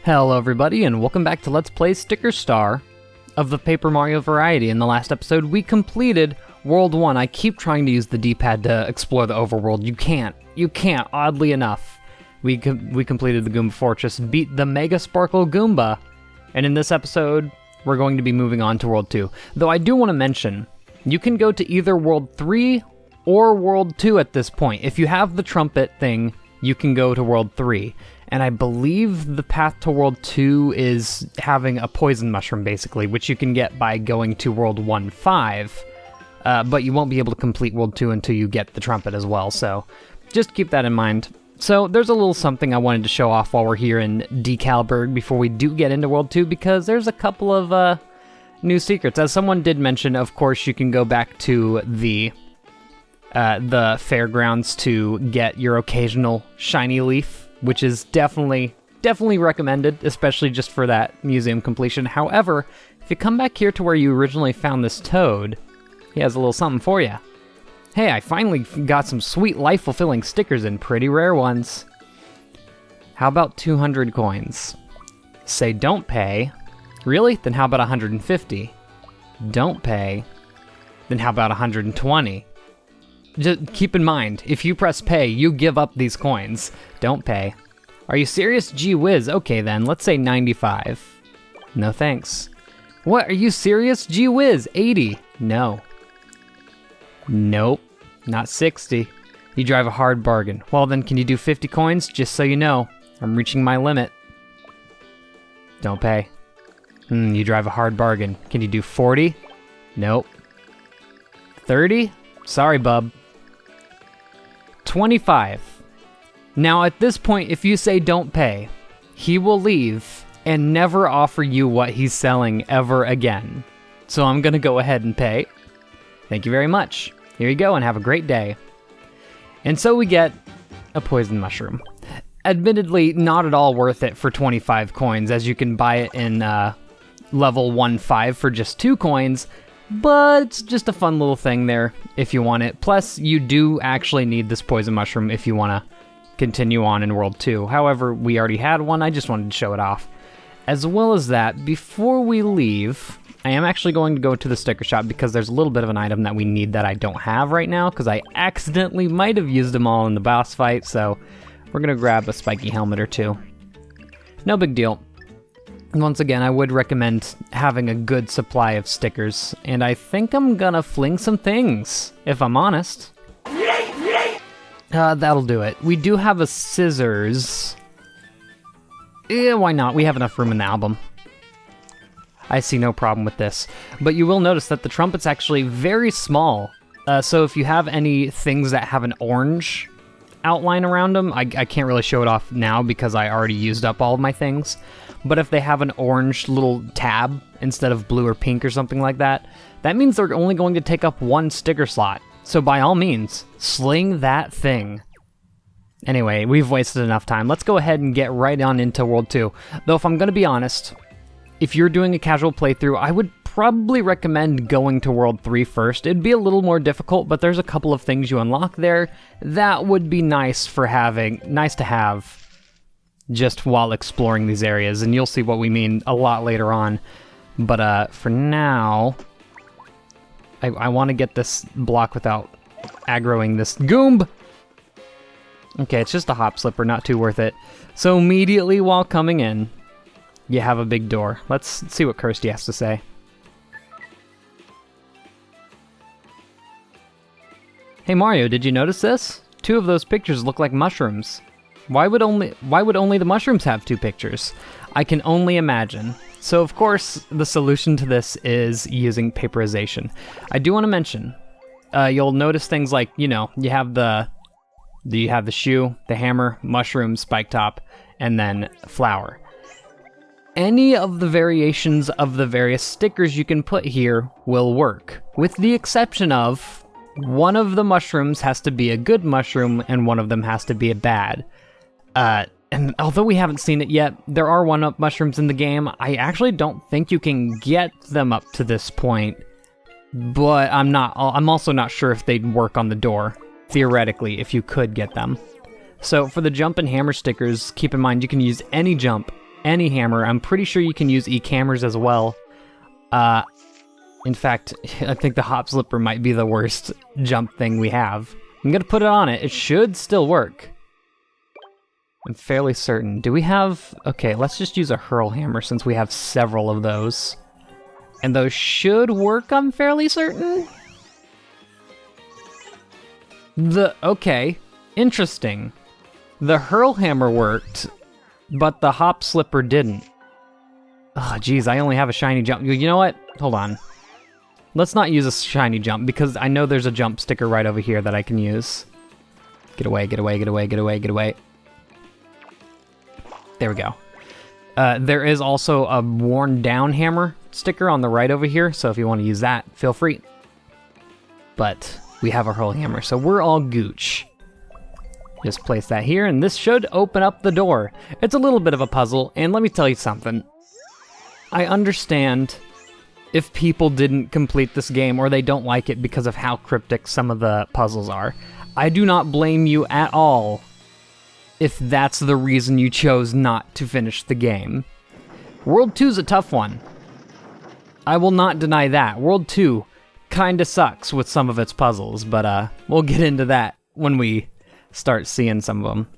Hello everybody, and welcome back to Let's Play Sticker Star of the Paper Mario variety. In the last episode, we completed World 1. I keep trying to use the D-pad to explore the overworld. You can't, oddly enough. We completed the Goomba Fortress, beat the Mega Sparkle Goomba, and in this episode, we're going to be moving on to World 2. Though I do want to mention, you can go to either World 3 or World 2 at this point. If you have the trumpet thing, you can go to World 3. And I believe the path to World 2 is having a poison mushroom, basically, which you can get by going to World 1-5. But you won't be able to complete World 2 until you get the trumpet as well, so just keep that in mind. So there's a little something I wanted to show off while we're here in Decalburg before we do get into World 2, because there's a couple of new secrets. As someone did mention, of course, you can go back to the fairgrounds to get your occasional shiny leaf, which is definitely recommended, especially just for that museum completion. However, if you come back here to where you originally found this toad, he has a little something for you. Hey, I finally got some sweet life-fulfilling stickers and pretty rare ones. How about 200 coins? Say don't pay. Really? Then how about 150? Don't pay. Then how about 120? Just keep in mind, if you press pay, you give up these coins. Don't pay. Are you serious? Gee whiz. Okay then, let's say 95. No thanks. What, are you serious? Gee whiz. 80. No. Nope. Not 60. You drive a hard bargain. Well then, can you do 50 coins? Just so you know, I'm reaching my limit. Don't pay. You drive a hard bargain. Can you do 40? Nope. 30? Sorry, bub. 25. Now at this point, if you say don't pay, he will leave and never offer you what he's selling ever again. So I'm gonna go ahead and pay. Thank you very much. Here you go and have a great day. And so we get a poison mushroom. Admittedly, not at all worth it for 25 coins, as you can buy it in level 1-5 for just 2 coins, but it's just a fun little thing there if you want it. Plus, you do actually need this poison mushroom if you want to continue on in World 2. However, we already had one, I just wanted to show it off. As well as that, before we leave, I am actually going to go to the sticker shop because there's a little bit of an item that we need that I don't have right now, because I accidentally might have used them all in the boss fight, so we're going to grab a spiky helmet or two. No big deal. Once again, I would recommend having a good supply of stickers, and I think I'm gonna fling some things, if I'm honest. That'll do it. We do have a scissors. Why not? We have enough room in the album. I see no problem with this. But you will notice that the trumpet's actually very small. So if you have any things that have an orange outline around them, I can't really show it off now because I already used up all of my things. But if they have an orange little tab instead of blue or pink or something like that, that means they're only going to take up 1 sticker slot. So by all means, sling that thing. Anyway, we've wasted enough time. Let's go ahead and get right on into World 2. Though if I'm going to be honest, if you're doing a casual playthrough, I would probably recommend going to World 3 first. It'd be a little more difficult, but there's a couple of things you unlock there that would be nice to have just while exploring these areas, and you'll see what we mean a lot later on. But for now, I want to get this block without aggroing this Goomb. Okay, it's just a hop slipper, not too worth it. So immediately while coming in, you have a big door. Let's see what Kirsty has to say. Hey Mario, did you notice this? 2 of those pictures look like mushrooms. Why would only the mushrooms have 2 pictures? I can only imagine. So of course, the solution to this is using paperization. I do want to mention, you'll notice things like, you have the shoe, the hammer, mushroom, spike top, and then flower. Any of the variations of the various stickers you can put here will work, with the exception of one of the mushrooms has to be a good mushroom and one of them has to be a bad. And although we haven't seen it yet, there are 1-up mushrooms in the game. I actually don't think you can get them up to this point, but I'm also not sure if they'd work on the door, theoretically, if you could get them. So for the jump and hammer stickers, keep in mind you can use any jump any hammer. I'm pretty sure you can use E-hammers as well. In fact, I think the Hop Slipper might be the worst jump thing we have. I'm gonna put it on it. It should still work. I'm fairly certain. Do we have... Okay, let's just use a Hurl Hammer since we have several of those. And those should work, I'm fairly certain. Okay, interesting. The Hurl Hammer worked, but the Hop Slipper didn't. Oh, geez, I only have a shiny jump. You know what? Hold on. Let's not use a shiny jump, because I know there's a jump sticker right over here that I can use. Get away, get away, get away, get away, get away. There we go. There is also a worn down hammer sticker on the right over here, so if you want to use that, feel free. But we have a Hurl Hammer, so we're all gooch. Just place that here, and this should open up the door. It's a little bit of a puzzle, and let me tell you something. I understand if people didn't complete this game or they don't like it because of how cryptic some of the puzzles are. I do not blame you at all if that's the reason you chose not to finish the game. World 2's a tough one. I will not deny that. World 2 kinda sucks with some of its puzzles, but we'll get into that when we start seeing some of them.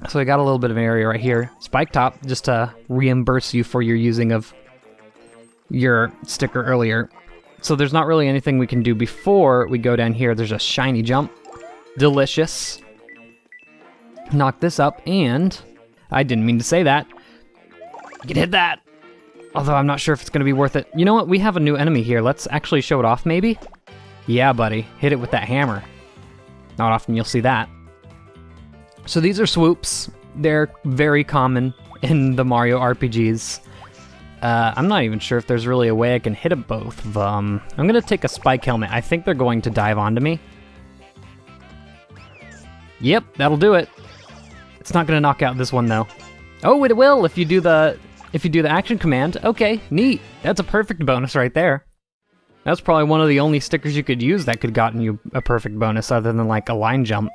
So I got a little bit of an area right here. Spike Top, just to reimburse you for your using of your sticker earlier. So there's not really anything we can do before we go down here. There's a shiny jump. Delicious. Knock this up, and I didn't mean to say that. You can hit that. Although I'm not sure if it's going to be worth it. You know what? We have a new enemy here. Let's actually show it off, maybe? Yeah, buddy. Hit it with that hammer. Not often you'll see that. So these are swoops. They're very common in the Mario RPGs. I'm not even sure if there's really a way I can hit them both of them. I'm going to take a spike helmet. I think they're going to dive onto me. Yep, that'll do it. It's not going to knock out this one, though. Oh, it will if you do the action command. Okay, neat. That's a perfect bonus right there. That's probably one of the only stickers you could use that could gotten you a perfect bonus other than like a line jump.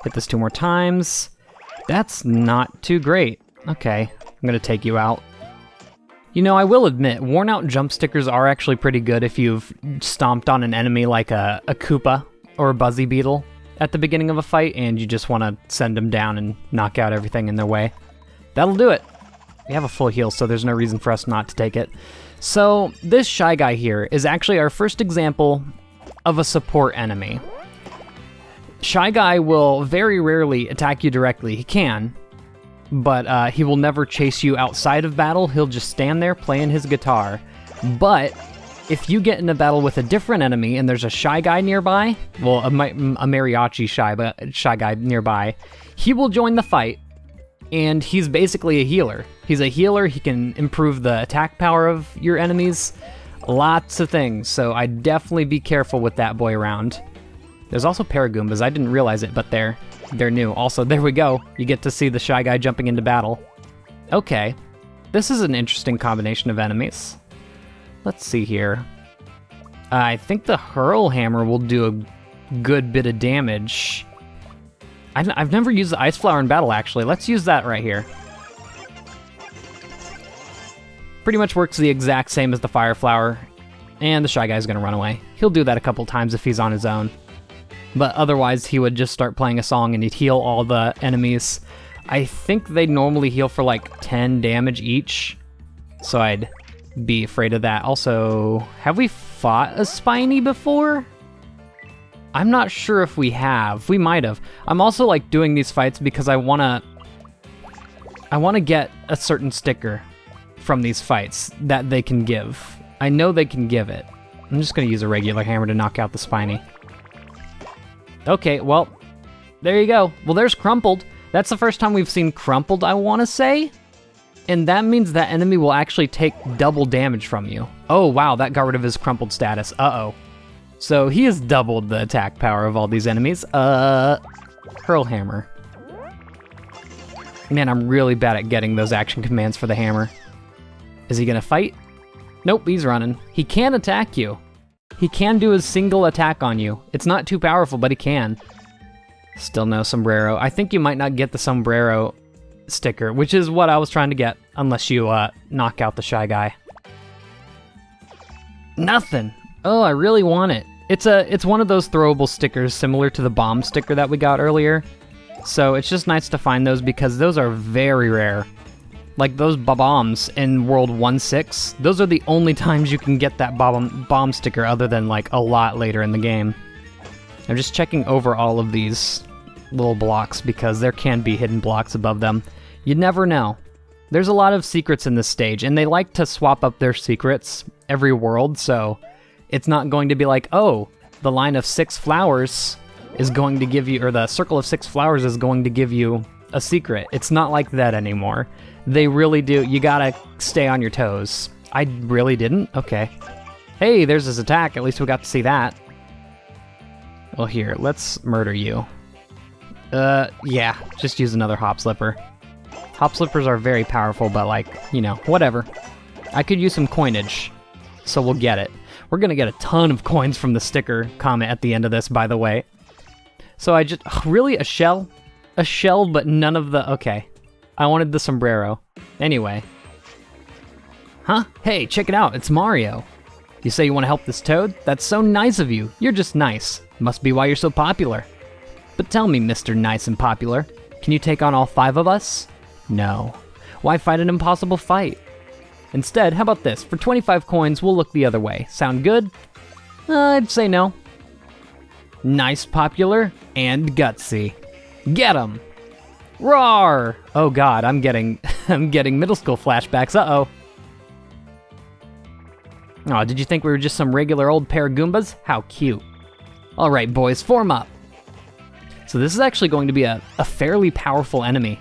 Hit this 2 more times. That's not too great. Okay, I'm going to take you out. You know, I will admit, worn out jump stickers are actually pretty good if you've stomped on an enemy like a Koopa or a Buzzy Beetle at the beginning of a fight and you just want to send them down and knock out everything in their way. That'll do it. We have a full heal, so there's no reason for us not to take it. So this Shy Guy here is actually our first example of a support enemy. Shy Guy will very rarely attack you directly. He can, but he will never chase you outside of battle. He'll just stand there playing his guitar. But if you get in a battle with a different enemy and there's a Shy Guy nearby, well, a Mariachi Shy Guy nearby, he will join the fight, and he's basically a healer. He's a healer. He can improve the attack power of your enemies. Lots of things, so I'd definitely be careful with that boy around. There's also Paragoombas. I didn't realize it, but they're new. Also, there we go. You get to see the Shy Guy jumping into battle. Okay. This is an interesting combination of enemies. Let's see here. I think the Hurl Hammer will do a good bit of damage. I've never used the Ice Flower in battle, actually. Let's use that right here. Pretty much works the exact same as the Fire Flower, and the Shy Guy's gonna run away. He'll do that a couple times if he's on his own. But otherwise, he would just start playing a song and he'd heal all the enemies. I think they normally heal for like 10 damage each, so I'd be afraid of that. Also, have we fought a Spiny before? I'm not sure if we have. We might have. I'm also like doing these fights because I wanna get a certain sticker from these fights that they can give. I know they can give it. I'm just gonna use a regular hammer to knock out the Spiny. Okay, well, there you go. Well, there's Crumpled. That's the first time we've seen Crumpled, I want to say. And that means that enemy will actually take double damage from you. Oh, wow, that got rid of his Crumpled status. Uh-oh. So he has doubled the attack power of all these enemies. Hurl Hammer. Man, I'm really bad at getting those action commands for the hammer. Is he gonna fight? Nope, he's running. He can attack you. He can do a single attack on you. It's not too powerful, but he can. Still no sombrero. I think you might not get the sombrero sticker, which is what I was trying to get, unless you knock out the Shy Guy. Nothing. Oh, I really want it. It's one of those throwable stickers similar to the bomb sticker that we got earlier. So it's just nice to find those because those are very rare. Like those bombs in World 1.6, those are the only times you can get that bomb sticker other than like a lot later in the game. I'm just checking over all of these little blocks because there can be hidden blocks above them. You never know. There's a lot of secrets in this stage, and they like to swap up their secrets every world, so it's not going to be like, oh, the line of 6 flowers is going to give you, or the circle of 6 flowers is going to give you a secret. It's not like that anymore. They really do. You gotta stay on your toes. I really didn't? Okay. Hey, there's his attack. At least we got to see that. Well, here, let's murder you. Yeah, just use another Hop Slipper. Hop Slippers are very powerful, but like, you know, whatever. I could use some coinage, so we'll get it. We're gonna get a ton of coins from the sticker comment at the end of this, by the way. So I just, really, a shell? A shell, but none of the, okay. I wanted the sombrero. Anyway. Huh? Hey, check it out, it's Mario. You say you want to help this toad? That's so nice of you. You're just nice. Must be why you're so popular. But tell me, Mr. Nice and Popular, can you take on all 5 of us? No. Why fight an impossible fight? Instead, how about this? For 25 coins, we'll look the other way. Sound good? I'd say no. Nice, Popular, and gutsy. Get 'em! Roar! Oh god, I'm getting middle school flashbacks. Uh-oh. Aw, did you think we were just some regular old pair of Goombas? How cute. Alright, boys, form up. So this is actually going to be a fairly powerful enemy.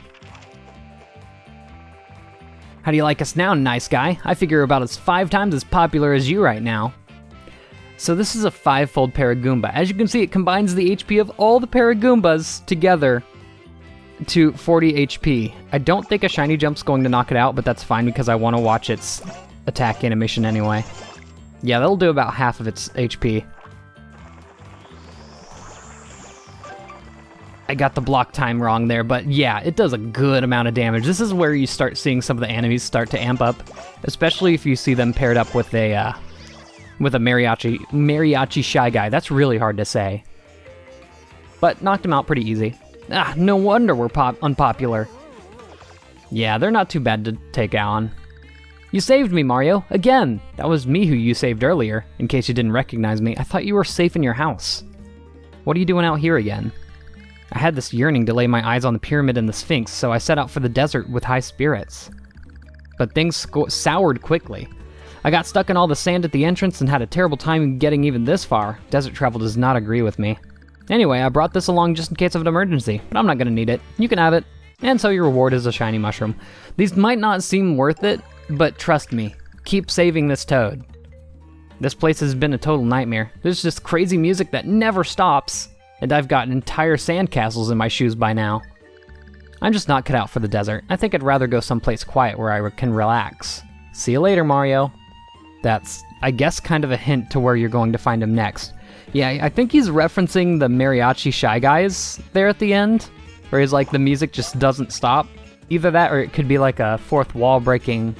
How do you like us now, nice guy? I figure about as 5 times as popular as you right now. So this is a 5-fold Paragoomba. As you can see, it combines the HP of all the Paragoombas together to 40 HP. I don't think a shiny jump's going to knock it out, but that's fine because I want to watch its attack animation anyway. Yeah, that'll do about half of its HP. I got the block time wrong there, but yeah, it does a good amount of damage. This is where you start seeing some of the enemies start to amp up, especially if you see them paired up with a Mariachi Shy Guy. That's really hard to say. But knocked him out pretty easy. Ah, no wonder we're unpopular. Yeah, they're not too bad to take on. You saved me, Mario, again! That was me who you saved earlier, in case you didn't recognize me. I thought you were safe in your house. What are you doing out here again? I had this yearning to lay my eyes on the pyramid and the Sphinx, so I set out for the desert with high spirits. But things soured quickly. I got stuck in all the sand at the entrance and had a terrible time getting even this far. Desert travel does not agree with me. Anyway, I brought this along just in case of an emergency, but I'm not gonna need it. You can have it. And so your reward is a shiny mushroom. These might not seem worth it, but trust me, keep saving this toad. This place has been a total nightmare. There's just crazy music that never stops, and I've got entire sandcastles in my shoes by now. I'm just not cut out for the desert. I think I'd rather go someplace quiet where I can relax. See you later, Mario. That's, I guess, kind of a hint to where you're going to find him next. Yeah, I think he's referencing the Mariachi Shy Guys there at the end, where he's like, the music just doesn't stop. Either that, or it could be like a fourth wall breaking,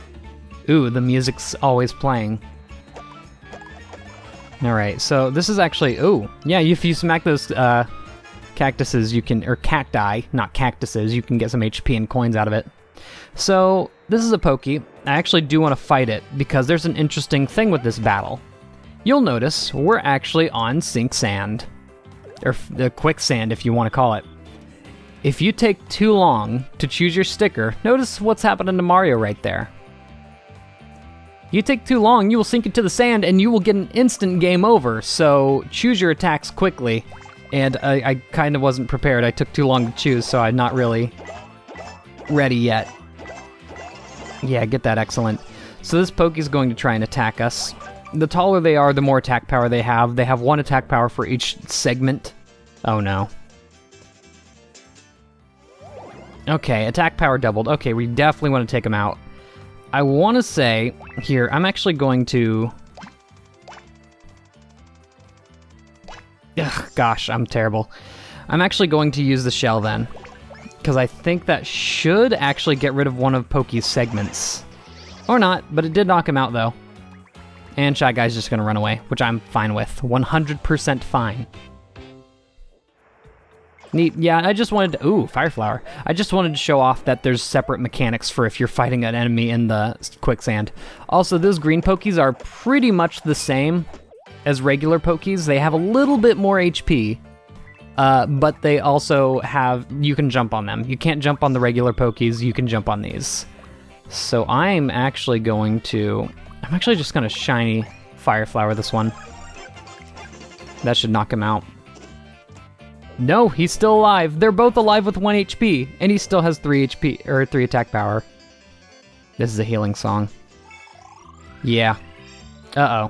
ooh, the music's always playing. Alright, so this is actually, ooh, yeah, if you smack those cactuses, you can, or cacti, not cactuses, you can get some HP and coins out of it. So, this is a Poke. I actually do want to fight it, because there's an interesting thing with this battle. You'll notice we're actually on Sink Sand, or the Quicksand if you want to call it. If you take too long to choose your sticker, notice what's happening to Mario right there. You take too long, you will sink into the sand and you will get an instant game over, so choose your attacks quickly. And I kind of wasn't prepared, I took too long to choose, so I'm not really ready yet. Yeah, get that, excellent. So this Poke is going to try and attack us. The taller they are, the more attack power they have. They have 1 attack power for each segment. Oh no. Okay, attack power doubled. Okay, we definitely want to take him out. I want to say, here, I'm actually going to... Ugh, gosh, I'm terrible. I'm actually going to use the shell then. because I think that should actually get rid of one of Pokey's segments. Or not, but it did knock him out though. And Shy Guy's just gonna run away, which I'm fine with. 100% fine. Neat. Yeah, I just wanted to... Ooh, Fire Flower. I just wanted to show off that there's separate mechanics for if you're fighting an enemy in the quicksand. Also, those green Pokeys are pretty much the same as regular Pokeys. They have a little bit more HP, but they also have... You can jump on them. You can't jump on the regular Pokeys. You can jump on these. So I'm actually going to... I'm actually just going to Shiny Fire Flower this one. That should knock him out. No, he's still alive. They're both alive with 1 HP, and he still has 3 HP, or 3 attack power. This is a healing song. Yeah. Uh-oh.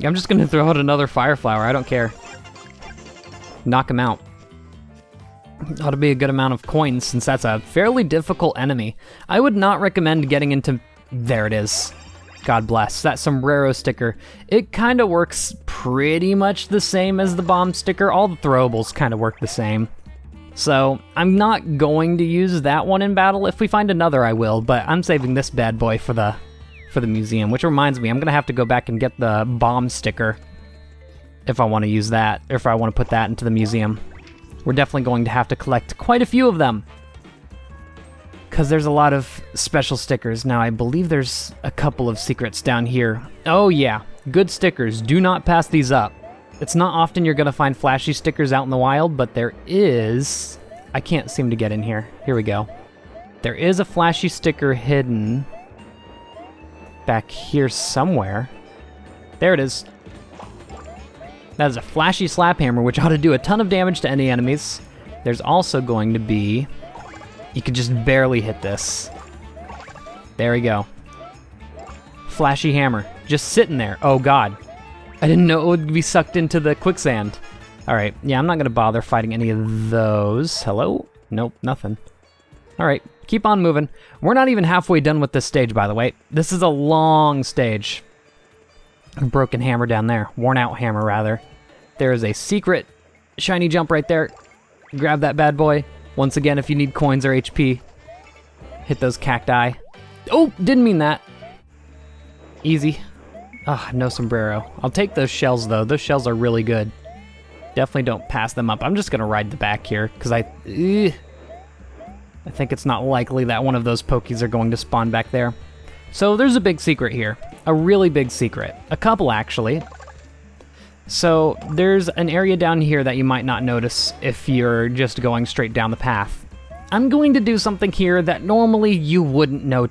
I'm just gonna throw out another Fire Flower, I don't care. Knock him out. Ought to be a good amount of coins, since that's a fairly difficult enemy. I would not recommend getting into... There it is. God bless. That sombrero sticker. It kind of works pretty much the same as the bomb sticker. All the throwables kind of work the same. So I'm not going to use that one in battle. If we find another, I will, but I'm saving this bad boy for the museum, which reminds me, I'm going to have to go back and get the bomb sticker if I want to use that, or if I want to put that into the museum. We're definitely going to have to collect quite a few of them, because there's a lot of special stickers. Now, I believe there's a couple of secrets down here. Oh yeah, good stickers. Do not pass these up. It's not often you're gonna find flashy stickers out in the wild, but there is... I can't seem to get in here. Here we go. There is a flashy sticker hidden back here somewhere. There it is. That is a flashy slap hammer, which ought to do a ton of damage to any enemies. There's also going to be... You could just barely hit this. There we go. Flashy hammer. Just sitting there. Oh god. I didn't know it would be sucked into the quicksand. Alright, yeah, I'm not going to bother fighting any of those. Hello? Nope, nothing. Alright, keep on moving. We're not even halfway done with this stage, by the way. This is a long stage. A broken hammer down there. Worn out hammer, rather. There is a secret shiny jump right there. Grab that bad boy. Once again, if you need coins or HP, hit those cacti. Oh, didn't mean that. Easy. Ah, no sombrero. I'll take those shells, though. Those shells are really good. Definitely don't pass them up. I'm just going to ride the back here, because I think it's not likely that one of those Pokeys are going to spawn back there. So there's a big secret here. A really big secret. A couple, actually. So there's an area down here that you might not notice if you're just going straight down the path. I'm going to do something here that normally you wouldn't know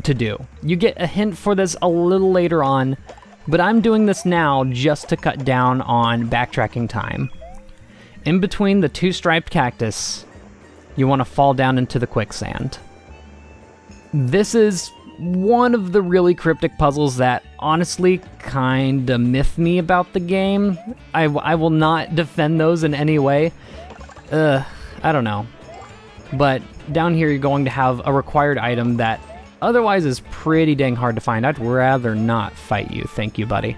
to do. You get a hint for this a little later on, but I'm doing this now just to cut down on backtracking time. In between the 2 striped cactus, you want to fall down into the quicksand. This is one of the really cryptic puzzles that honestly kinda myth me about the game. I will not defend those in any way. I don't know. But down here you're going to have a required item that otherwise is pretty dang hard to find. I'd rather not fight you, thank you, buddy.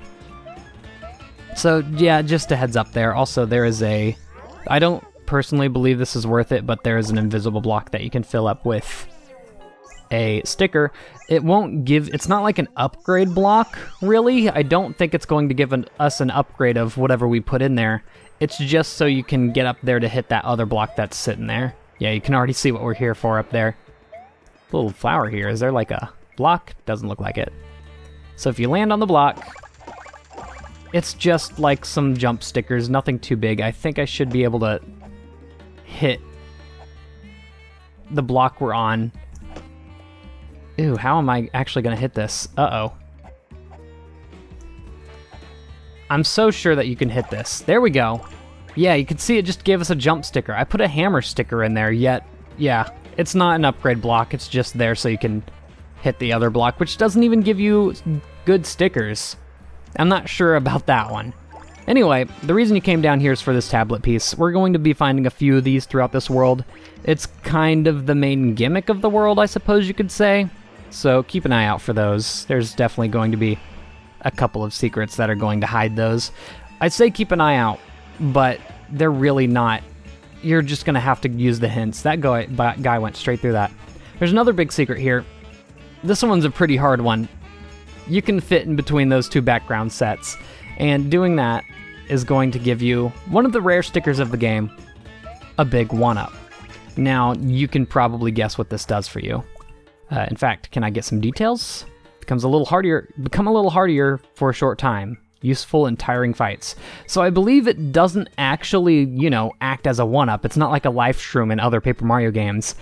So yeah, just a heads up there. Also, there is a... I don't personally believe this is worth it, but there is an invisible block that you can fill up with a sticker. It won't give... It's not like an upgrade block, really. I don't think it's going to give us an upgrade of whatever we put in there. It's just so you can get up there to hit that other block that's sitting there. Yeah, you can already see what we're here for up there. Little flower here. Is there like a block? Doesn't look like it. So if you land on the block, it's just like some jump stickers, nothing too big. I think I should be able to hit the block we're on. Ew, how am I actually gonna hit this? Uh-oh. I'm so sure that you can hit this. There we go. Yeah, you can see it just gave us a jump sticker. I put a hammer sticker in there, yet, yeah, it's not an upgrade block. It's just there so you can hit the other block, which doesn't even give you good stickers. I'm not sure about that one. Anyway, the reason you came down here is for this tablet piece. We're going to be finding a few of these throughout this world. It's kind of the main gimmick of the world, I suppose you could say. So keep an eye out for those. There's definitely going to be a couple of secrets that are going to hide those. I'd say keep an eye out, but they're really not you're just gonna have to use the hints. That guy went straight through that. There's another big secret here. This one's a pretty hard one. You can fit in between those two background sets, and doing that is going to give you one of the rare stickers of the game, a big 1-up. Now, you can probably guess what this does for you. In fact, can I get some details? Become a little hardier for a short time. Useful in tiring fights. So I believe it doesn't actually, act as a 1-up. It's not like a life shroom in other Paper Mario games.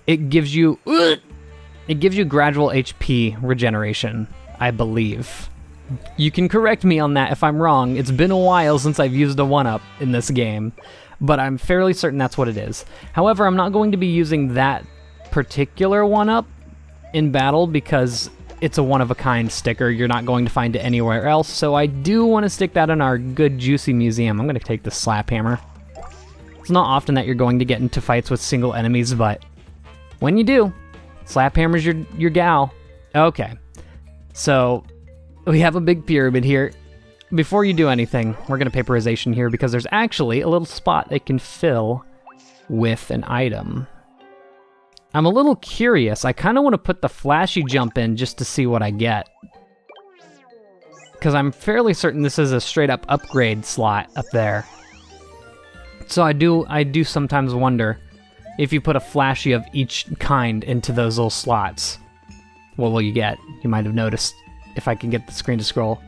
It gives you gradual HP regeneration, I believe. You can correct me on that if I'm wrong. It's been a while since I've used a 1-up in this game, but I'm fairly certain that's what it is. However, I'm not going to be using that particular 1-up in battle because it's a one-of-a-kind sticker. You're not going to find it anywhere else, so I do want to stick that in our good, juicy museum. I'm going to take the Slap Hammer. It's not often that you're going to get into fights with single enemies, but when you do, Slap Hammer's your gal. Okay, so we have a big pyramid here. Before you do anything, we're going to Paperization here because there's actually a little spot they can fill with an item. I'm a little curious. I kind of want to put the flashy jump in just to see what I get. Because I'm fairly certain this is a straight up upgrade slot up there. So I do sometimes wonder if you put a flashy of each kind into those little slots, what will you get? You might have noticed if I can get the screen to scroll.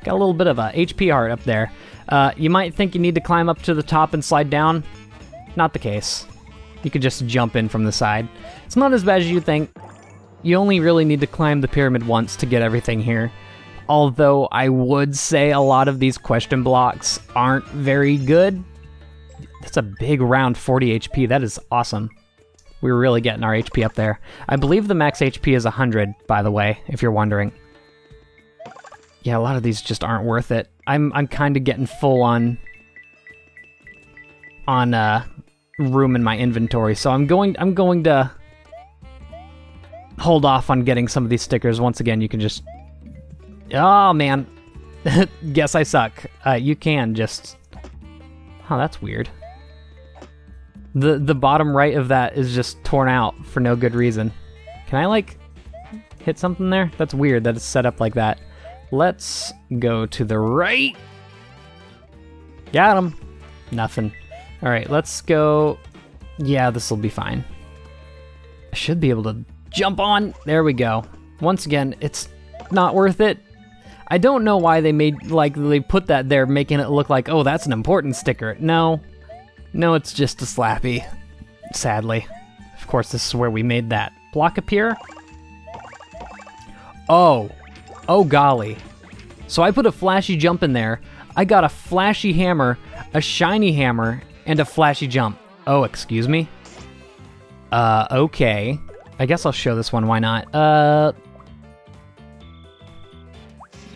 Got a little bit of a HP heart up there. You might think you need to climb up to the top and slide down. Not the case. You could just jump in from the side. It's not as bad as you think. You only really need to climb the pyramid once to get everything here. Although I would say a lot of these question blocks aren't very good. That's a big round 40 HP. That is awesome. We're really getting our HP up there. I believe the max HP is 100, by the way, if you're wondering. Yeah, a lot of these just aren't worth it. I'm kind of getting full on room in my inventory, so I'm going to hold off on getting some of these stickers. Once again, you can just... Oh, man. Guess I suck. You can just... Oh, that's weird. The bottom right of that is just torn out for no good reason. Can I, like, hit something there? That's weird that it's set up like that. Let's go to the right. Got him. Nothing. All right, let's go. Yeah, this will be fine. I should be able to jump on. There we go. Once again, it's not worth it. I don't know why they put that there, making it look like, oh, that's an important sticker. No, it's just a Slappy. Sadly, of course, this is where we made that block appear. Oh golly. So I put a flashy jump in there. I got a flashy hammer, a shiny hammer, and a flashy jump. Oh, excuse me? Okay. I guess I'll show this one, why not?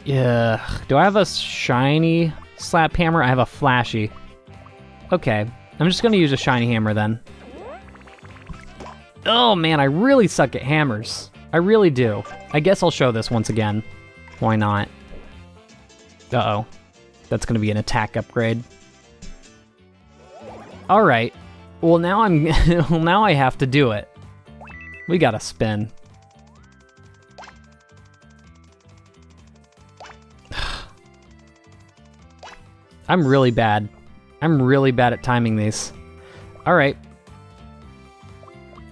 Yeah. Do I have a shiny slap hammer? I have a flashy. Okay. I'm just gonna use a shiny hammer then. Oh man, I really suck at hammers. I really do. I guess I'll show this once again. Why not? Uh-oh. That's gonna be an attack upgrade. Alright. Well, now now I have to do it. We gotta spin. I'm really bad. I'm really bad at timing these. Alright.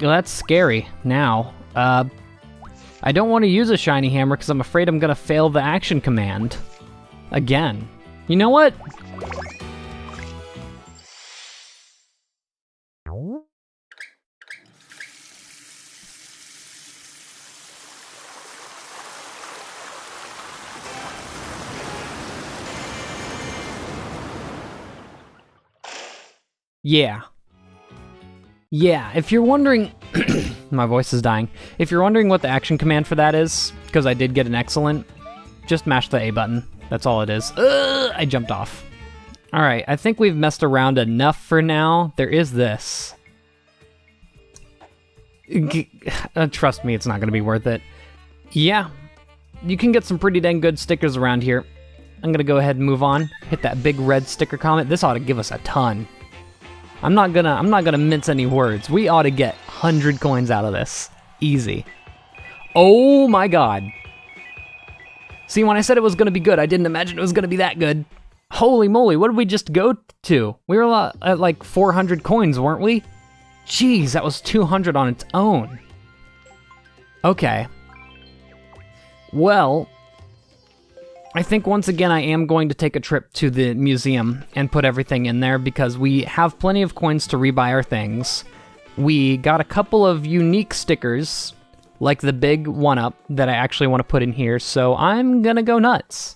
Well, that's scary now. I don't want to use a shiny hammer because I'm afraid I'm gonna fail the action command. Again. You know what? Yeah, if you're wondering... My voice is dying. If you're wondering what the action command for that is, because I did get an excellent, just mash the A button. That's all it is. I jumped off. Alright, I think we've messed around enough for now. There is this. Trust me, it's not going to be worth it. Yeah, you can get some pretty dang good stickers around here. I'm going to go ahead and move on. Hit that big red sticker comment. This ought to give us a ton. I'm not gonna mince any words. We ought to get 100 coins out of this. Easy. Oh my god. See, when I said it was gonna be good, I didn't imagine it was gonna be that good. Holy moly, what did we just go to? We were at like 400 coins, weren't we? Jeez, that was 200 on its own. Okay. Well, I think once again I am going to take a trip to the museum and put everything in there because we have plenty of coins to rebuy our things. We got a couple of unique stickers, like the big 1-up that I actually want to put in here, so I'm gonna go nuts.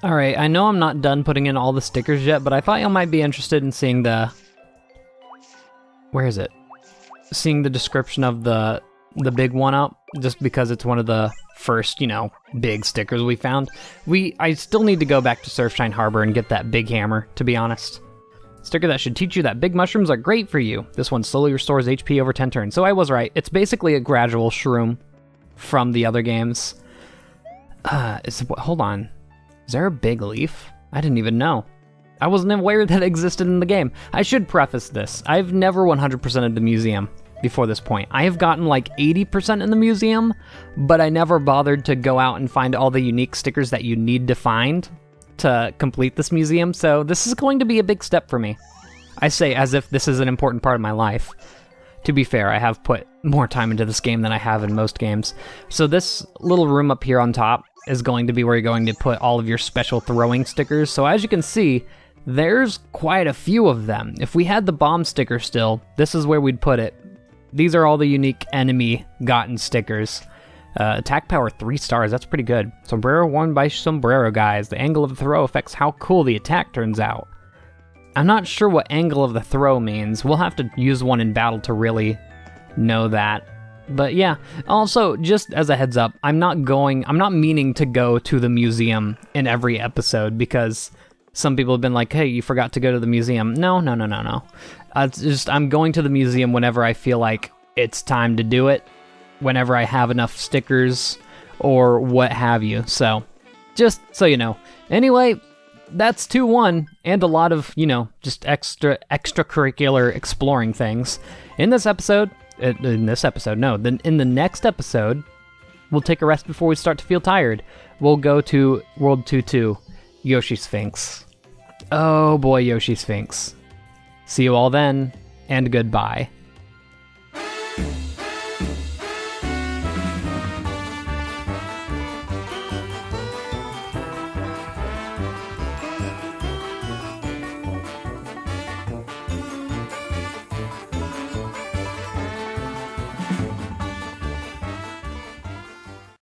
Alright, I know I'm not done putting in all the stickers yet, but I thought y'all might be interested in seeing the... Where is it? Seeing the description of the big 1-up, just because it's one of the first, you know, big stickers we found. I still need to go back to Surfshine Harbor and get that big hammer, to be honest. Sticker that should teach you that big mushrooms are great for you. This one slowly restores HP over 10 turns. So I was right. It's basically a gradual shroom from the other games. Hold on. Is there a big leaf? I didn't even know. I wasn't aware that it existed in the game. I should preface this. I've never 100%ed the museum before this point. I have gotten like 80% in the museum, but I never bothered to go out and find all the unique stickers that you need to find to complete this museum, so this is going to be a big step for me. I say as if this is an important part of my life. To be fair, I have put more time into this game than I have in most games. So this little room up here on top is going to be where you're going to put all of your special throwing stickers. So as you can see, there's quite a few of them. If we had the bomb sticker still, this is where we'd put it. These are all the unique enemy gotten stickers. Attack power 3 stars, that's pretty good. Sombrero worn by sombrero guys. The angle of the throw affects how cool the attack turns out. I'm not sure what angle of the throw means. We'll have to use one in battle to really know that. But yeah, also, just as a heads up, I'm not meaning to go to the museum in every episode because some people have been like, hey, you forgot to go to the museum. No. It's just, I'm going to the museum whenever I feel like it's time to do it, whenever I have enough stickers or what have you. So, just so you know. Anyway, that's 2-1 and a lot of, you know, just extracurricular exploring things. In the next episode, we'll take a rest before we start to feel tired. We'll go to World 2-2, Yoshi Sphinx. Oh boy, Yoshi Sphinx. See you all then, and goodbye.